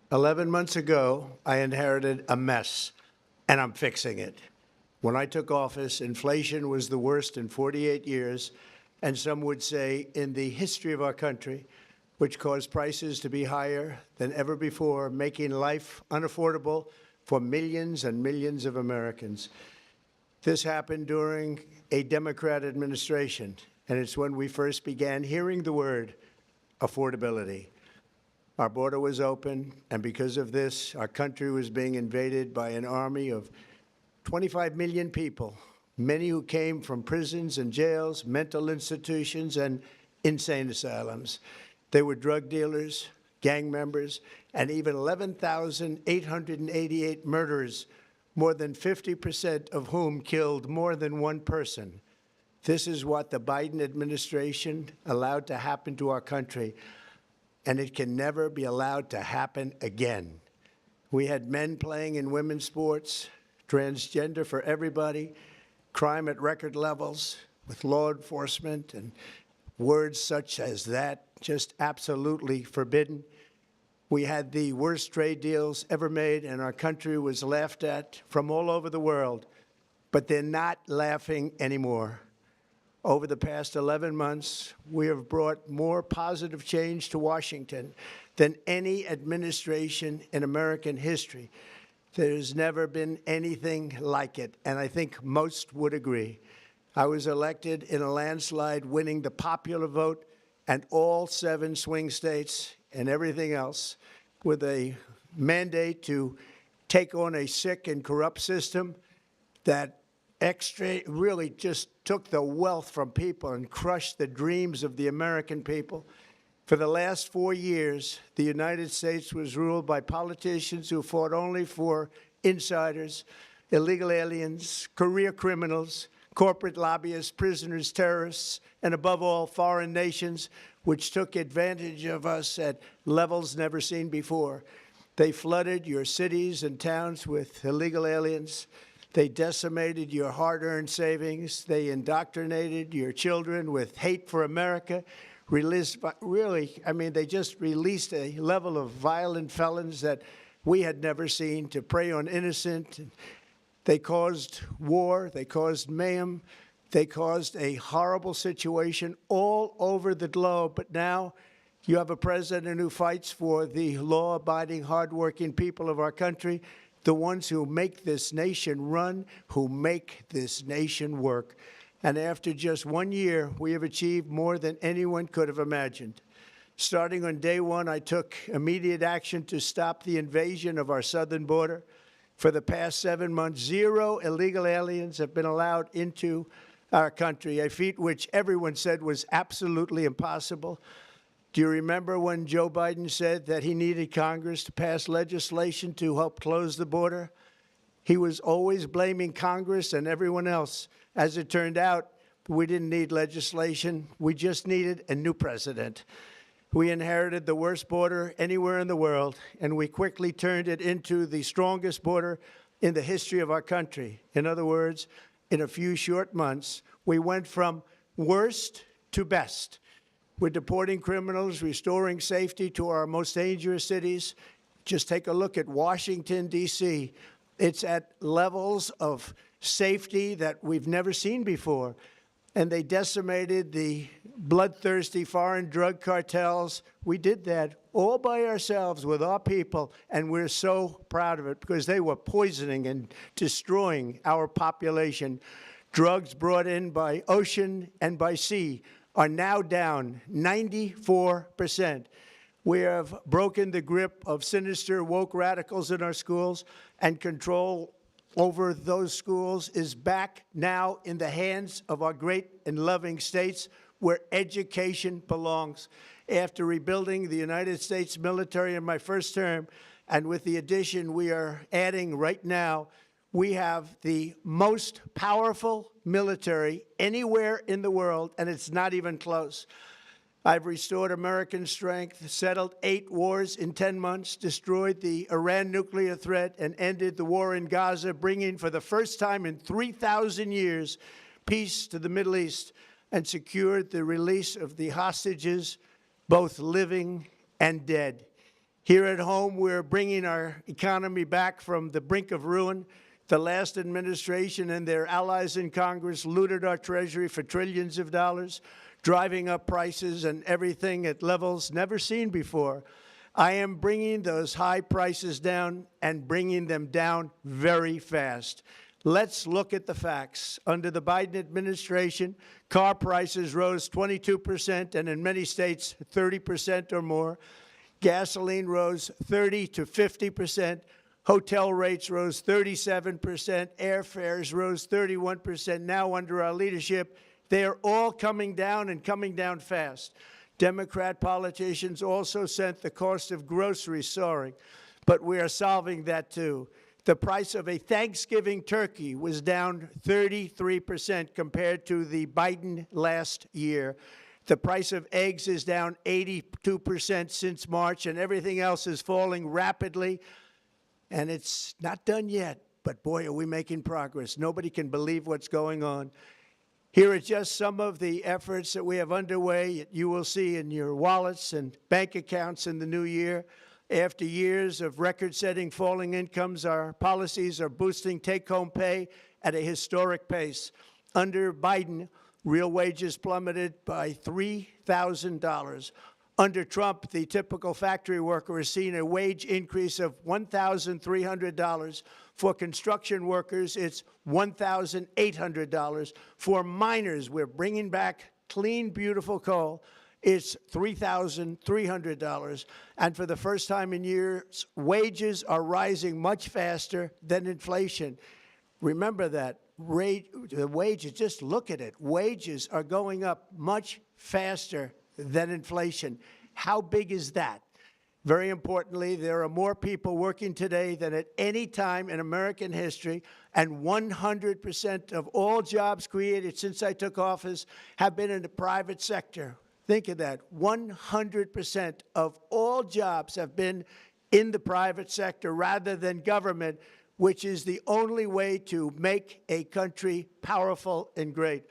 11 months ago, I inherited a mess, and I'm fixing it. When I took office, inflation was the worst in 48 years, and some would say in the history of our country, which caused prices to be higher than ever before, making life unaffordable for millions and millions of Americans. This happened during a Democrat administration, and it's when we first began hearing the word affordability. Our border was open, and because of this, our country was being invaded by an army of 25 million people, many who came from prisons and jails, mental institutions, and insane asylums. They were drug dealers, gang members, and even 11,888 murderers, more than 50% of whom killed more than one person. This is what the Biden administration allowed to happen to our country, and it can never be allowed to happen again. We had men playing in women's sports, transgender for everybody, crime at record levels with law enforcement, and words such as that just absolutely forbidden. We had the worst trade deals ever made, and our country was laughed at from all over the world. But they're not laughing anymore. Over the past 11 months, we have brought more positive change to Washington than any administration in American history. There's never been anything like it, and I think most would agree. I was elected in a landslide, winning the popular vote and all 7 swing states and everything else, with a mandate to take on a sick and corrupt system that really just took the wealth from people and crushed the dreams of the American people. For the last 4 years, the United States was ruled by politicians who fought only for insiders, illegal aliens, career criminals, corporate lobbyists, prisoners, terrorists, and above all, foreign nations, which took advantage of us at levels never seen before. They flooded your cities and towns with illegal aliens. They decimated your hard-earned savings. They indoctrinated your children with hate for America. They just released a level of violent felons that we had never seen to prey on innocent. They caused war. They caused mayhem. They caused a horrible situation all over the globe. But now you have a president who fights for the law-abiding, hardworking people of our country, the ones who make this nation run, who make this nation work. And after just 1 year, we have achieved more than anyone could have imagined. Starting on day one, I took immediate action to stop the invasion of our southern border. For the past 7 months, 0 illegal aliens have been allowed into our country, a feat which everyone said was absolutely impossible. Do you remember when Joe Biden said that he needed Congress to pass legislation to help close the border? He was always blaming Congress and everyone else. As it turned out, we didn't need legislation. We just needed a new president. We inherited the worst border anywhere in the world, and we quickly turned it into the strongest border in the history of our country. In other words, in a few short months, we went from worst to best. We're deporting criminals, restoring safety to our most dangerous cities. Just take a look at Washington, D.C. It's at levels of safety that we've never seen before. And they decimated the bloodthirsty foreign drug cartels. We did that all by ourselves with our people, and we're so proud of it because they were poisoning and destroying our population. Drugs brought in by ocean and by sea are now down 94%. We have broken the grip of sinister woke radicals in our schools, and control over those schools is back now in the hands of our great and loving states where education belongs. After rebuilding the United States military in my first term, and with the addition we are adding right now, we have the most powerful military anywhere in the world, and it's not even close. I've restored American strength, settled 8 wars in 10 months, destroyed the Iran nuclear threat, and ended the war in Gaza, bringing for the first time in 3,000 years peace to the Middle East, and secured the release of the hostages, both living and dead. Here at home, we're bringing our economy back from the brink of ruin. The last administration and their allies in Congress looted our Treasury for trillions of dollars, driving up prices and everything at levels never seen before. I am bringing those high prices down and bringing them down very fast. Let's look at the facts. Under the Biden administration, car prices rose 22% and in many states 30% or more. Gasoline rose 30 to 50%. Hotel rates rose 37%. Airfares rose 31%. Now, under our leadership, they are all coming down and coming down fast. Democrat politicians also sent the cost of groceries soaring, but we are solving that too. The price of a Thanksgiving turkey was down 33% compared to the Biden last year. The price of eggs is down 82% since March, and everything else is falling rapidly. And it's not done yet, but boy, are we making progress. Nobody can believe what's going on. Here are just some of the efforts that we have underway. You will see in your wallets and bank accounts in the new year. After years of record-setting falling incomes, our policies are boosting take-home pay at a historic pace. Under Biden, real wages plummeted by $3,000. Under Trump, the typical factory worker has seen a wage increase of $1,300. For construction workers, it's $1,800. For miners, we're bringing back clean, beautiful coal. It's $3,300. And for the first time in years, wages are rising much faster than inflation. Remember that. The wages, just look at it. Wages are going up much faster than inflation. How big is that? Very importantly, there are more people working today than at any time in American history, and 100% of all jobs created since I took office have been in the private sector. Think of that. 100% of all jobs have been in the private sector rather than government, which is the only way to make a country powerful and great.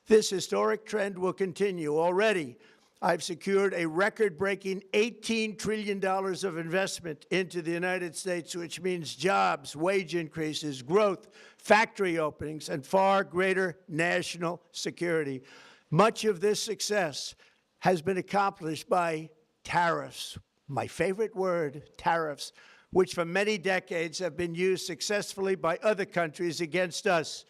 This historic trend will continue. Already, I've secured a record-breaking $18 trillion of investment into the United States, which means jobs, wage increases, growth, factory openings, and far greater national security. Much of this success has been accomplished by tariffs. My favorite word, tariffs, which for many decades have been used successfully by other countries against us,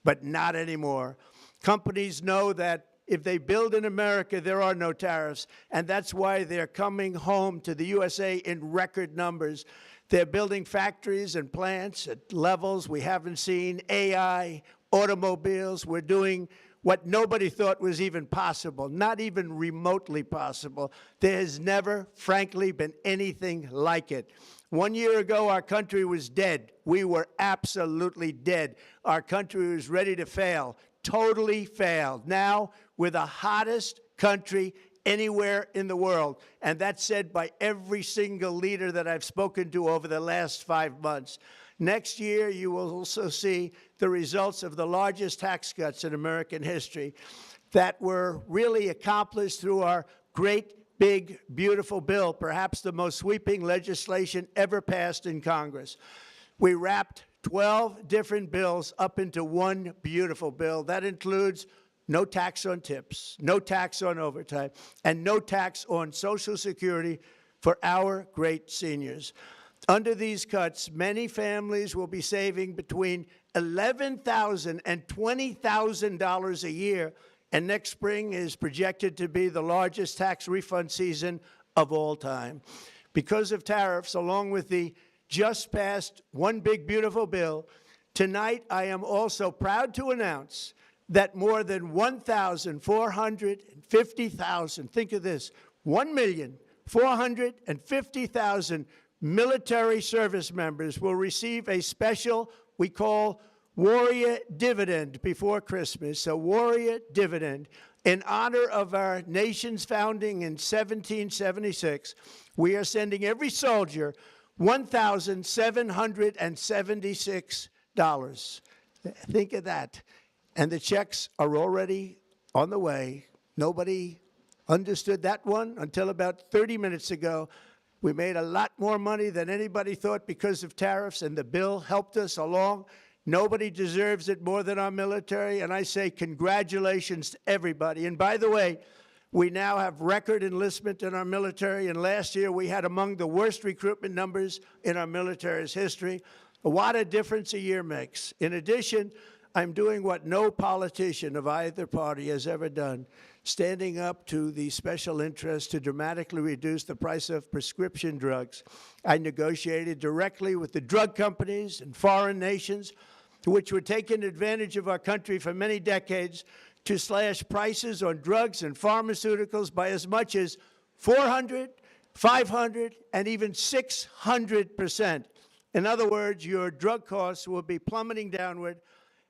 but not anymore. Companies know that if they build in America, there are no tariffs, and that's why they're coming home to the USA in record numbers. They're building factories and plants at levels we haven't seen, AI, automobiles. We're doing what nobody thought was even possible, not even remotely possible. There has never, frankly, been anything like it. 1 year ago, our country was dead. We were absolutely dead. Our country was ready to fail, totally failed. Now, we're the hottest country anywhere in the world, and that's said by every single leader that I've spoken to over the last 5 months. Next year, you will also see the results of the largest tax cuts in American history that were really accomplished through our great, big, beautiful bill, perhaps the most sweeping legislation ever passed in Congress. We wrapped 12 different bills up into one beautiful bill. That includes no tax on tips, no tax on overtime, and no tax on Social Security for our great seniors. Under these cuts, many families will be saving between $11,000 and $20,000 a year, and next spring is projected to be the largest tax refund season of all time. Because of tariffs, along with the just passed One Big Beautiful Bill, tonight I am also proud to announce that more than 1,450,000, think of this, 1,450,000 military service members will receive a special, we call Warrior Dividend before Christmas, a Warrior Dividend. In honor of our nation's founding in 1776, we are sending every soldier $1,776. Think of that. And the checks are already on the way. Nobody understood that one until about 30 minutes ago. We made a lot more money than anybody thought because of tariffs, and the bill helped us along. Nobody deserves it more than our military, and I say congratulations to everybody. And by the way, we now have record enlistment in our military, and last year we had among the worst recruitment numbers in our military's history. What a difference a year makes. In addition, I'm doing what no politician of either party has ever done, standing up to the special interests to dramatically reduce the price of prescription drugs. I negotiated directly with the drug companies and foreign nations, which were taking advantage of our country for many decades, to slash prices on drugs and pharmaceuticals by as much as 400, 500, and even 600%. In other words, your drug costs will be plummeting downward,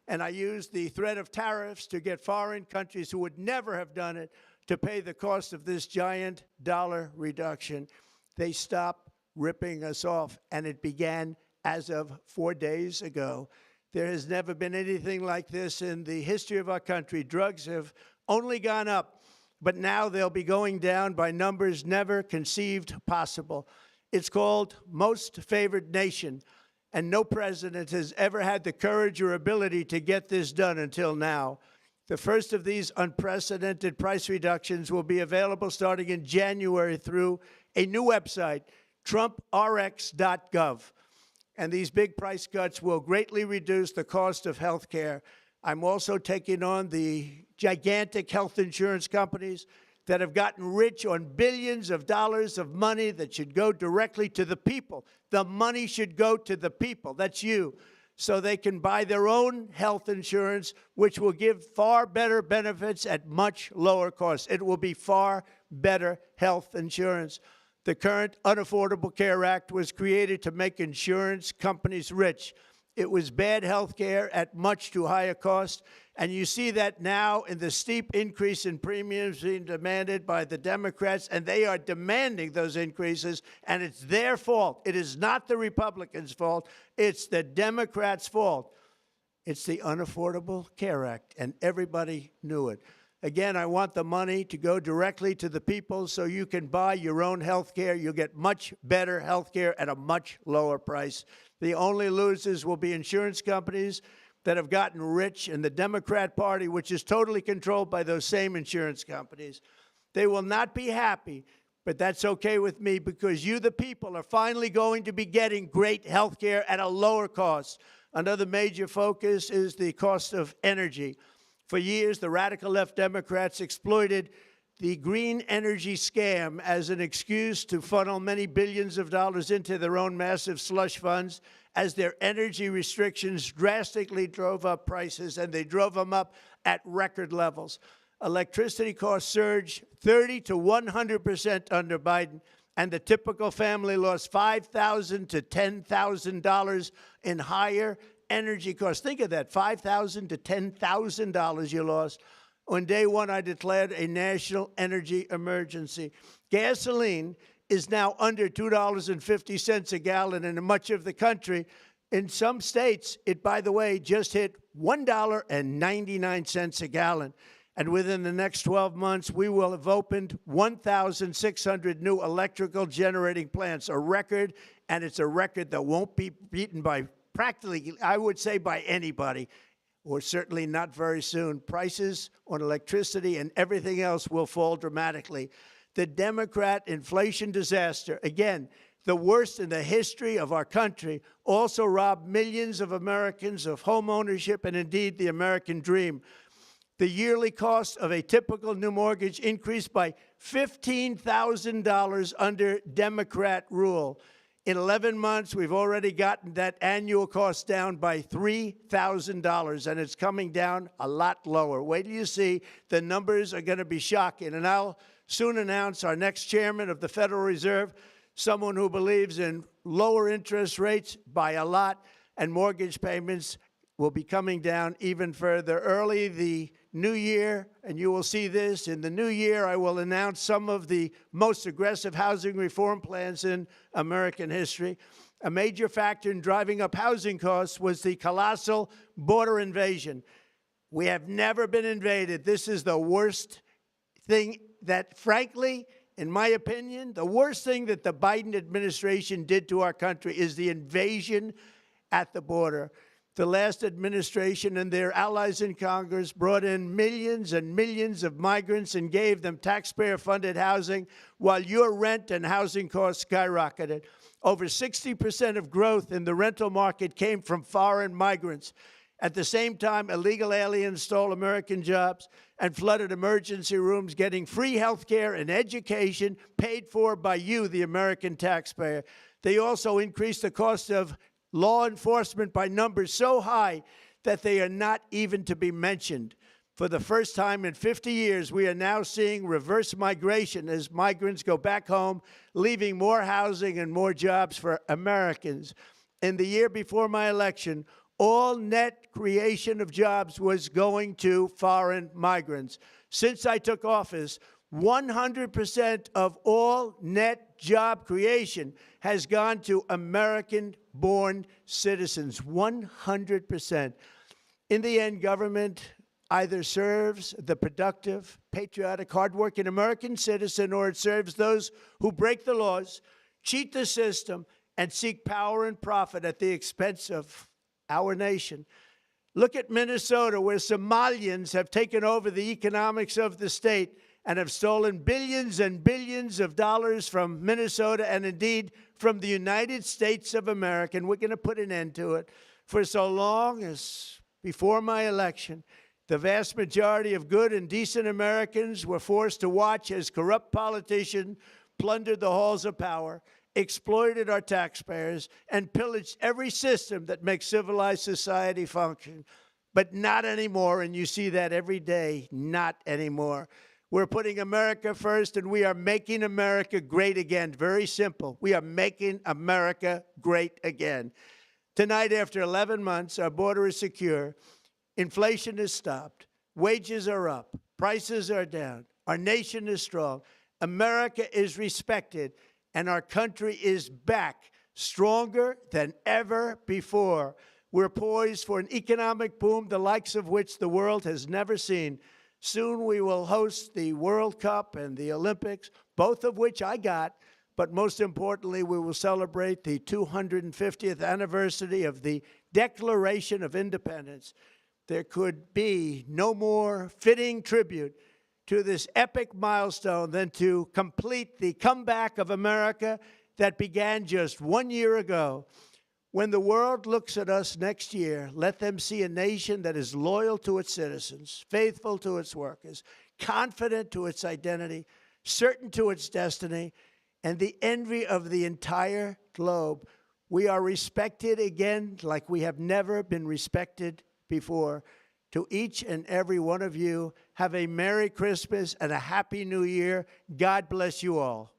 and I used the threat of tariffs to get foreign countries who would never have done it to pay the cost of this giant dollar reduction. They stopped ripping us off, and it began as of 4 days ago. There has never been anything like this in the history of our country. Drugs have only gone up, but now they'll be going down by numbers never conceived possible. It's called most favored nation, and no president has ever had the courage or ability to get this done until now. The first of these unprecedented price reductions will be available starting in January through a new website, trumprx.gov. And these big price cuts will greatly reduce the cost of health care. I'm also taking on the gigantic health insurance companies that have gotten rich on billions of dollars of money that should go directly to the people. The money should go to the people. That's you. So they can buy their own health insurance, which will give far better benefits at much lower costs. It will be far better health insurance. The current Unaffordable Care Act was created to make insurance companies rich. It was bad health care at much too high a cost, and you see that now in the steep increase in premiums being demanded by the Democrats, and they are demanding those increases, and it's their fault. It is not the Republicans' fault. It's the Democrats' fault. It's the Unaffordable Care Act, and everybody knew it. Again, I want the money to go directly to the people so you can buy your own health care. You'll get much better health care at a much lower price. The only losers will be insurance companies that have gotten rich, and the Democrat Party, which is totally controlled by those same insurance companies. They will not be happy, but that's okay with me because you, the people, are finally going to be getting great health care at a lower cost. Another major focus is the cost of energy. For years, the radical left Democrats exploited the green energy scam as an excuse to funnel many billions of dollars into their own massive slush funds as their energy restrictions drastically drove up prices, and they drove them up at record levels. Electricity costs surged 30 to 100% under Biden, and the typical family lost $5,000 to $10,000 in higher energy costs. Think of that, $5,000 to $10,000 you lost. On day one, I declared a national energy emergency. Gasoline is now under $2.50 a gallon in much of the country. In some states, it, by the way, just hit $1.99 a gallon. And within the next 12 months, we will have opened 1,600 new electrical generating plants, a record, and it's a record that won't be beaten by practically, I would say, by anybody, or certainly not very soon. Prices on electricity and everything else will fall dramatically. The Democrat inflation disaster, again, the worst in the history of our country, also robbed millions of Americans of home ownership and indeed the American dream. The yearly cost of a typical new mortgage increased by $15,000 under Democrat rule. In 11 months, we've already gotten that annual cost down by $3,000, and it's coming down a lot lower. Wait till you see. The numbers are going to be shocking. And I'll soon announce our next chairman of the Federal Reserve, someone who believes in lower interest rates by a lot, and mortgage payments will be coming down even further. Early the new year, and you will see this, in the new year, I will announce some of the most aggressive housing reform plans in American history. A major factor in driving up housing costs was the colossal border invasion. We have never been invaded. This is the worst thing that, frankly, in my opinion, the worst thing that the Biden administration did to our country is the invasion at the border. The last administration and their allies in Congress brought in millions and millions of migrants and gave them taxpayer-funded housing while your rent and housing costs skyrocketed. Over 60% of growth in the rental market came from foreign migrants. At the same time, illegal aliens stole American jobs and flooded emergency rooms, getting free health care and education paid for by you, the American taxpayer. They also increased the cost of law enforcement by numbers so high that they are not even to be mentioned. For the first time in 50 years, we are now seeing reverse migration as migrants go back home, leaving more housing and more jobs for Americans. In the year before my election, all net creation of jobs was going to foreign migrants. Since I took office, 100% of all net job creation has gone to American-born citizens, 100%. In the end, government either serves the productive, patriotic, hardworking American citizen, or it serves those who break the laws, cheat the system, and seek power and profit at the expense of our nation. Look at Minnesota, where Somalians have taken over the economics of the state and have stolen billions and billions of dollars from Minnesota and indeed from the United States of America. And we're going to put an end to it. For so long as before my election, the vast majority of good and decent Americans were forced to watch as corrupt politicians plundered the halls of power, exploited our taxpayers, and pillaged every system that makes civilized society function. But not anymore, and you see that every day, not anymore. We're putting America first, and we are making America great again. Very simple. We are making America great again. Tonight, after 11 months, our border is secure. Inflation is stopped. Wages are up. Prices are down. Our nation is strong. America is respected, and our country is back, stronger than ever before. We're poised for an economic boom, the likes of which the world has never seen. Soon we will host the World Cup and the Olympics, both of which I got. But most importantly, we will celebrate the 250th anniversary of the Declaration of Independence. There could be no more fitting tribute to this epic milestone than to complete the comeback of America that began just 1 year ago. When the world looks at us next year, let them see a nation that is loyal to its citizens, faithful to its workers, confident to its identity, certain to its destiny, and the envy of the entire globe. We are respected again like we have never been respected before. To each and every one of you, have a Merry Christmas and a Happy New Year. God bless you all.